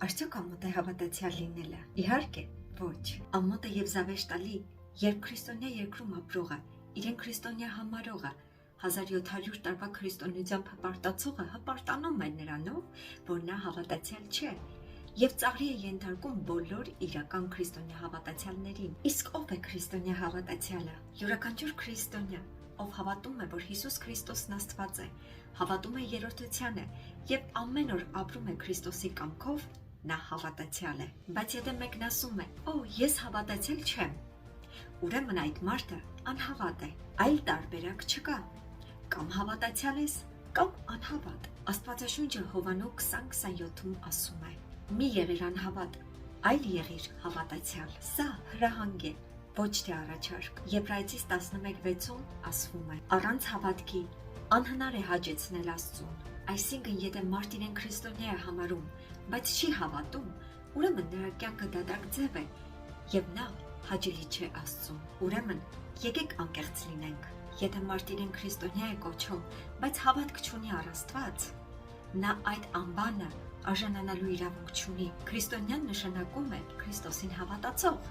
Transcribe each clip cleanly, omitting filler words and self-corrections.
Արդյոք ամոթ է հավատացյալ լինելը։ Իհարկե, ոչ։ Ամոթ է եւ զավեշտալի, երբ քրիստոնյա երկրում ապրողը, իրեն քրիստոնյա համարողը, 1700 տարվա քրիստոնեությամբ հպարտացողը հպարտանում է նրանով, որ նա հավատացյալ չէ, եւ ծաղրի է ենթարկում բոլոր իրական քրիստոնյա հավատացյալներին։ Իսկ ով է քրիստոնյա հավատացյալը։ Յուրաքանչյուր քրիստոնյա, ով հավատում է, որ Հիսուս Քրիստոսն Աստված է, հավատում է երրորդությանը եւ ամեն օր ապրում է Քրիստոսի կամքով, նա հավատացյալ է։ Բայց եթե մեկն ասում է, «Օ, ես հավատացյալ չեմ», ուրեմն այդ մարդը անհավատ է։ Այլ տարբերակ չկա։ Կամ հավատացյալ ես, կամ անհավատ։ Աստվածաշունչը Հովաննու 20:27-ում ասում է. «Մի եղիր անհավատ, այլ եղիր հավատացյալ»։ Սա հրահանգ է, ոչ թե առաջարկ։ Եբրայեցիս 11:6-ում ասվում է. «Առանց հավատքի անհնար է հաճեցնել Աստծուն»։ Այսինքն, եթե մարդ իրեն քրիստոնյա է համարում, բայց չի հավատում, ուրեմն նրա կյանքը դատարկ ձև է, եւ նա հաճելի չէ Աստծուն։ Ուրեմն, եկեք անկեղծ լինենք։ Եթե մարդ իրեն քրիստոնյա է կոչում, բայց հավատք չունի առ Աստված, նա այդ անբանը արժանանալու իրավունք չունի։ Քրիստոնյան նշանակում է Քրիստոսին հավատացող,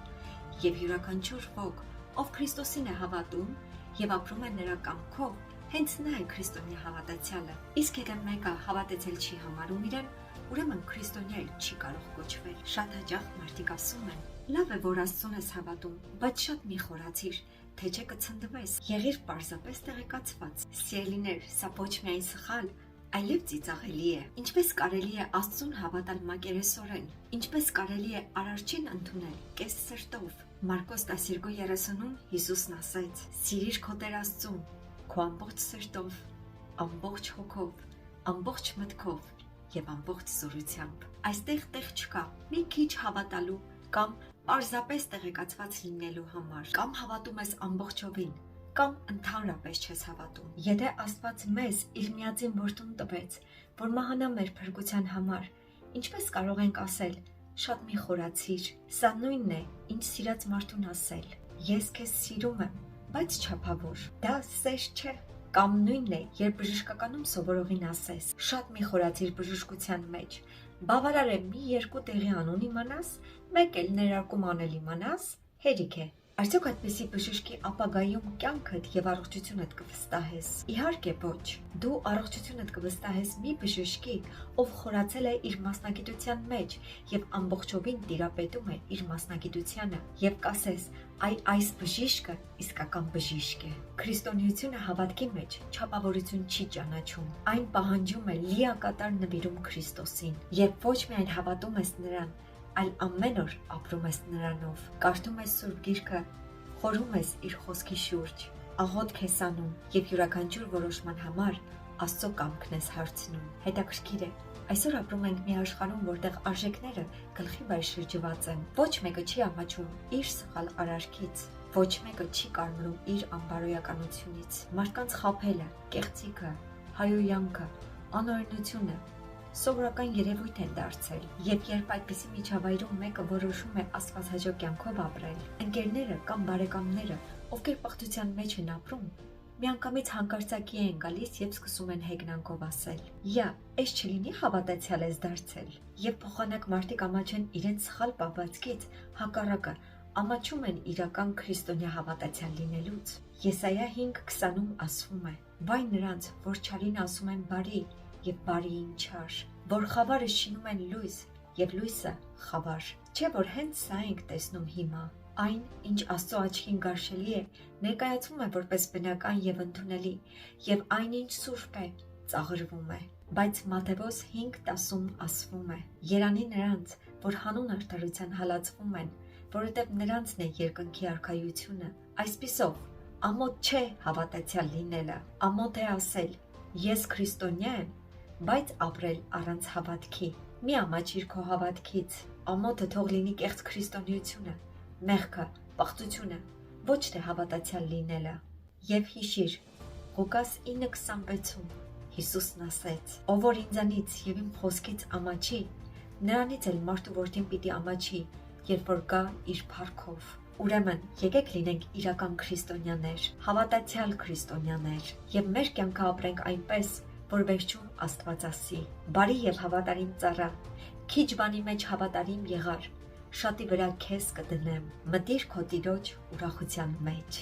եւ յուրաքանչյուր ոք, ով Քրիստոսին է հավատում եւ ապրում է նրա կամքով, հենց նա է քրիստոնյա հավատացյալը։ Իսկ եթե մեկը հավատացել չի համարում իրեն, ուրեմն քրիստոնյա չի կարող կոչվել։ Շատ հաճախ մարդիկ ասում են. «Լավ է, որ Աստծուն ես հավատում, բայց շատ մի խորացիր, թե չէ կցնդվես, եղիր պարզապես տեղեկացված»։ Սիրելիներ, սա ոչ միայն սխալ, այլև ծիծաղելի է։ Ինչպես կարելի է Աստծուն հավատալ մակերեսորեն։ Ինչպես կարելի է Արարչին ընդունել կես սրտով։ Մարկոս 12:30-ում Հիսուսն ասաց. «Սիրիր քո Տեր Աստծուն քո ամբողջ սրտով, ամբողջ հոգով, ամբողջ մտքով եւ ամբողջ զորությամբ»։ Այստեղ տեղ չկա մի քիչ հավատալու կամ պարզապես տեղեկացված լինելու համար։ Կամ հավատում ես ամբողջովին, կամ ընդհանրապես չես հավատում։ Եթե Աստված մեզ իր միածին որդուն տվեց, որ մահանա մեր փրկության համար, ինչպես կարող ենք ասել. «Շատ մի խորացիր»։ Սա նույնն է, ինչ սիրած մարդուն ասել. «Ես քեզ սիրում եմ, բայց չափավոր»։ Դա սեր չէ։ Կամ նույնն է, երբ բժշկականում սովորողին ասես. «Շատ մի խորացիր բժշկության մեջ, բավարար է մի երկու տեղի անուն իմանաս, մեկ էլ ներարկում անել իմանաս, հերիք է»։ Արդյոք այդպիսի բժշկի ապագայում կյանքդ եւ առողջությունդ կվստահես։ Իհարկե ոչ։ Դու առողջությունդ կվստահես մի բժշկի, ով խորացել է իր մասնագիտության մեջ եւ ամբողջովին տիրապետում է իր մասնագիտությանը, եւ կասես. «Այ այս բժիշկը իսկական բժիշկ է»։ Քրիստոնեությունը հավատքի մեջ չափավորություն չի ճանաչում։ Այն պահանջում է լիակատար նվիրում Քրիստոսին, երբ ոչ միայն հավատում ես նրան, այլ ամեն օր ապրում ես նրանով։ Կարդում ես Սուրբ Գիրքը, խորհում ես իր խոսքի շուրջ, աղոթք ես անում եւ յուրաքանչյուր որոշման համար Աստծո կամքն ես հարցնում։ Հետաքրքիր է, այսօր ապրում ենք մի աշխարհում, որտեղ արժեքները գլխի վրա շրջված են։ Ոչ մեկը չի ամաչում իր սխալ արարքից, ոչ մեկը չի կարմրում իր անբարոյականությունից։ Մարդկանց խաբելը, կեղծիքը, հայոյանքը, անօրենությունը սովորական երևույթ են դարձել, եւ երբ այդպիսի միջավայրում մեկը որոշում է աստվածհաճո կյանքով ապրել, ընկերները կամ բարեկամները, ովքեր պղտության մեջ են ապրում, միանգամից հանկարծակի են գալիս եւ սկսում են հեգնանքով ասել. «Յա, էս չլինի հավատացյալ ես դարձել»։ Եվ փոխանակ մարդիկ ամաչեն իրենց սխալ պահվածքից, հակառակը ամաչում են իրական քրիստոնյա հավատացյալ լինելուց։ Եսայա 5:20-ում ասվում է. «Վայ նրանց, որ չարին ասում են բարի եւ բարիին չար, որ խավարը շինում են լույս եւ լույսը խավար»։ Չէ՞ որ հենց սա ենք տեսնում հիմա։ Այն, ինչ Աստծո աչքին գարշելի է, ներկայացվում է որպես բնական եւ ընդունելի, եւ այն, ինչ սուրբ է, ծաղրվում է։ Բայց Մատթեոս 5:10-ում ասվում է. «Երանի նրանց, որ հանուն արդարության հալածվում են, որովհետեւ նրանցն է երկնքի արքայությունը»։ Այսպիսով, ամոթ չէ հավատացյալ լինելը։ Ամոթ է ասել. «Ես քրիստոնյա եմ, բայց ապրել առանց հավատքի»։ Մի ամաչիր քո հավատքից։ Ամոթը թող լինի կեղծ քրիստոնեությունը, մեղքը, պղծությունը, ոչ թե հավատացյալ լինելը։ Եվ հիշիր, Ղուկաս 9:26-ում Հիսուսն ասեց. «Ով որ ինձանից եւ իմ խոսքից ամաչի, նրանից էլ մարդու որդին պիտի ամաչի, երբ որ գա իր փառքով»։ Ուրեմն, եկեք լինենք իրական քրիստոնյաներ, հավատացյալ քրիստոնյաներ, եւ մեր կյանքը ապրենք այնպես, որ վերջում Աստված ասի. «Բարի եւ հավատարիմ ծառա, Քիչ բանի մեջ հավատարիմ եղար, շատի վրա քեզ կդնեմ, մտիր քո տիրոջ ուրախության մեջ։